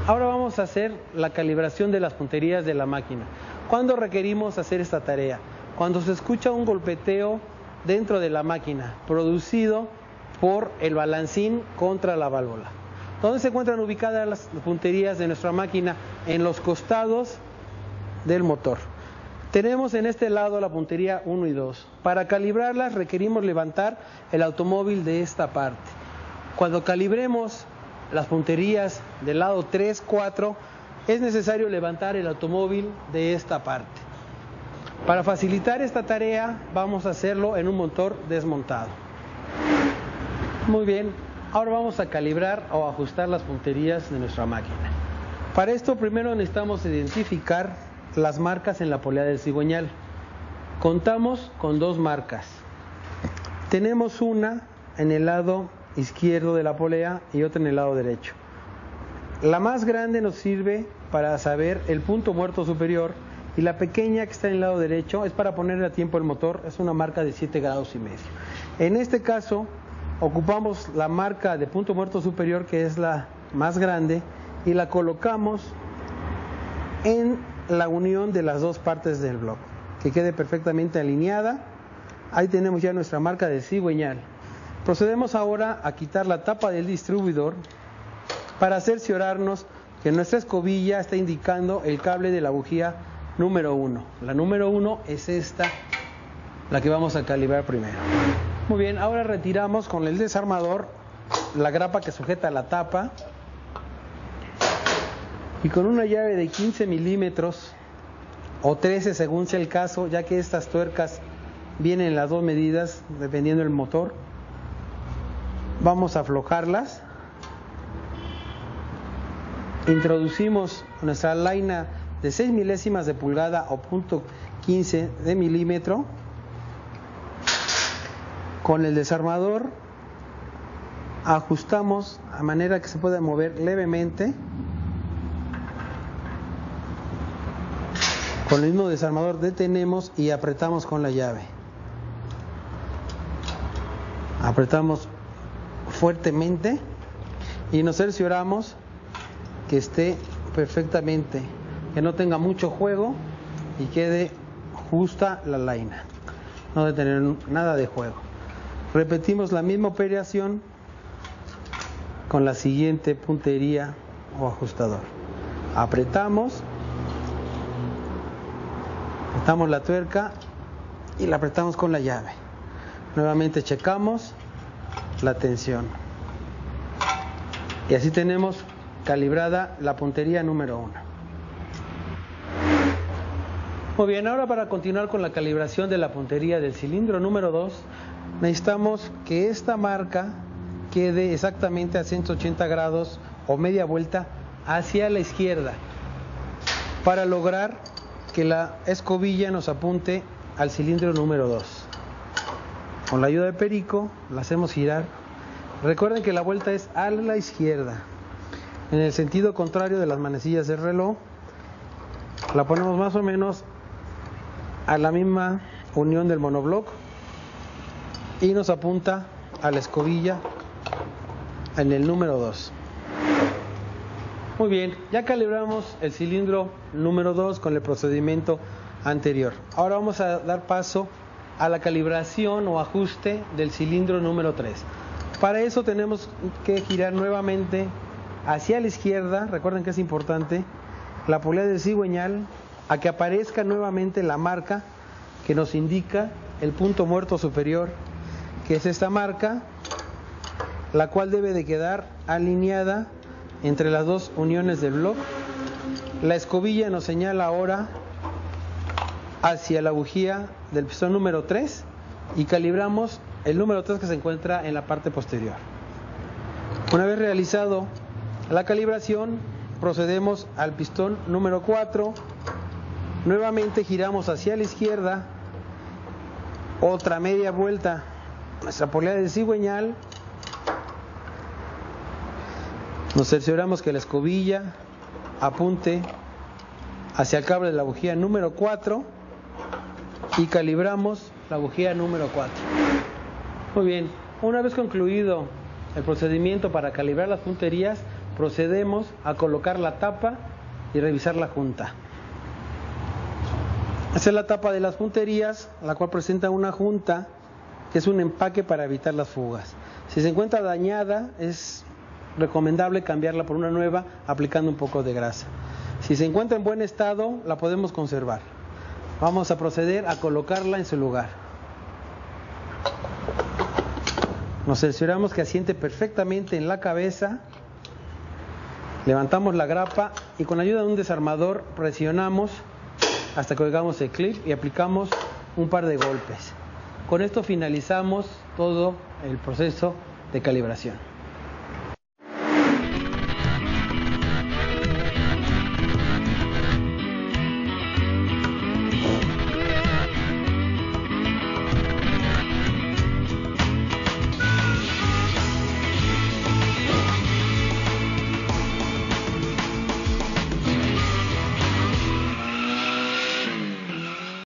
Ahora vamos a hacer la calibración de las punterías de la máquina. ¿Cuándo requerimos hacer esta tarea? Cuando se escucha un golpeteo dentro de la máquina, producido por el balancín contra la válvula. ¿Dónde se encuentran ubicadas las punterías de nuestra máquina? En los costados del motor. Tenemos en este lado la puntería 1 y 2. Para calibrarlas requerimos levantar el automóvil de esta parte. Cuando calibremos las punterías del lado 3, 4, es necesario levantar el automóvil de esta parte. Para facilitar esta tarea vamos a hacerlo en un motor desmontado. Muy bien, ahora vamos a calibrar o ajustar las punterías de nuestra máquina. Para esto primero necesitamos identificar las marcas en la polea del cigüeñal. Contamos con dos marcas. Tenemos una en el lado izquierdo de la polea y otra en el lado derecho. La más grande nos sirve para saber el punto muerto superior y la pequeña que está en el lado derecho es para ponerle a tiempo el motor, es una marca de 7,5 grados. En este caso ocupamos la marca de punto muerto superior, que es la más grande, y la colocamos en la unión de las dos partes del bloque, que quede perfectamente alineada. Ahí tenemos ya nuestra marca de cigüeñal. Procedemos ahora a quitar la tapa del distribuidor para cerciorarnos que nuestra escobilla está indicando el cable de la bujía número 1. La número 1 es esta, la que vamos a calibrar primero. Muy bien, ahora retiramos con el desarmador la grapa que sujeta la tapa y con una llave de 15 milímetros o 13 según sea el caso, ya que estas tuercas vienen en las dos medidas dependiendo del motor, vamos a aflojarlas. Introducimos nuestra laina de 6 milésimas de pulgada o .15 de milímetro. Con el desarmador ajustamos a manera que se pueda mover levemente. Con el mismo desarmador detenemos y apretamos con la llave. Apretamos fuertemente y nos cercioramos que esté perfectamente, que no tenga mucho juego y quede justa la laina, no debe tener nada de juego. Repetimos la misma operación con la siguiente puntería o ajustador. Apretamos la tuerca y la apretamos con la llave. Nuevamente checamos la tensión y así tenemos calibrada la puntería número 1. Muy bien, ahora para continuar con la calibración de la puntería del cilindro número 2, necesitamos que esta marca quede exactamente a 180 grados o media vuelta hacia la izquierda para lograr que la escobilla nos apunte al cilindro número 2. Con la ayuda de perico la hacemos girar. Recuerden que la vuelta es a la izquierda, en el sentido contrario de las manecillas del reloj. La ponemos más o menos a la misma unión del monobloc y nos apunta a la escobilla en el número 2. Muy bien, ya calibramos el cilindro número 2 con el procedimiento anterior. Ahora vamos a dar paso a la calibración o ajuste del cilindro número 3. Para eso tenemos que girar nuevamente hacia la izquierda. Recuerden que es importante la polea del cigüeñal a que aparezca nuevamente la marca que nos indica el punto muerto superior, que es esta marca, la cual debe de quedar alineada entre las dos uniones del bloque. La escobilla nos señala ahora hacia la bujía del pistón número 3 y calibramos el número 3 que se encuentra en la parte posterior. Una vez realizado la calibración, procedemos al pistón número 4. Nuevamente giramos hacia la izquierda, otra media vuelta nuestra polea de cigüeñal. Nos cercioramos que la escobilla apunte hacia el cable de la bujía número 4 y calibramos la bujía número 4. Muy bien, una vez concluido el procedimiento para calibrar las punterías, procedemos a colocar la tapa y revisar la junta. Esta es la tapa de las punterías, la cual presenta una junta que es un empaque para evitar las fugas. Si se encuentra dañada, es recomendable cambiarla por una nueva aplicando un poco de grasa. Si se encuentra en buen estado, la podemos conservar. Vamos a proceder a colocarla en su lugar. Nos cercioramos que asiente perfectamente en la cabeza. Levantamos la grapa y con ayuda de un desarmador presionamos hasta que oigamos el clip y aplicamos un par de golpes. Con esto finalizamos todo el proceso de calibración.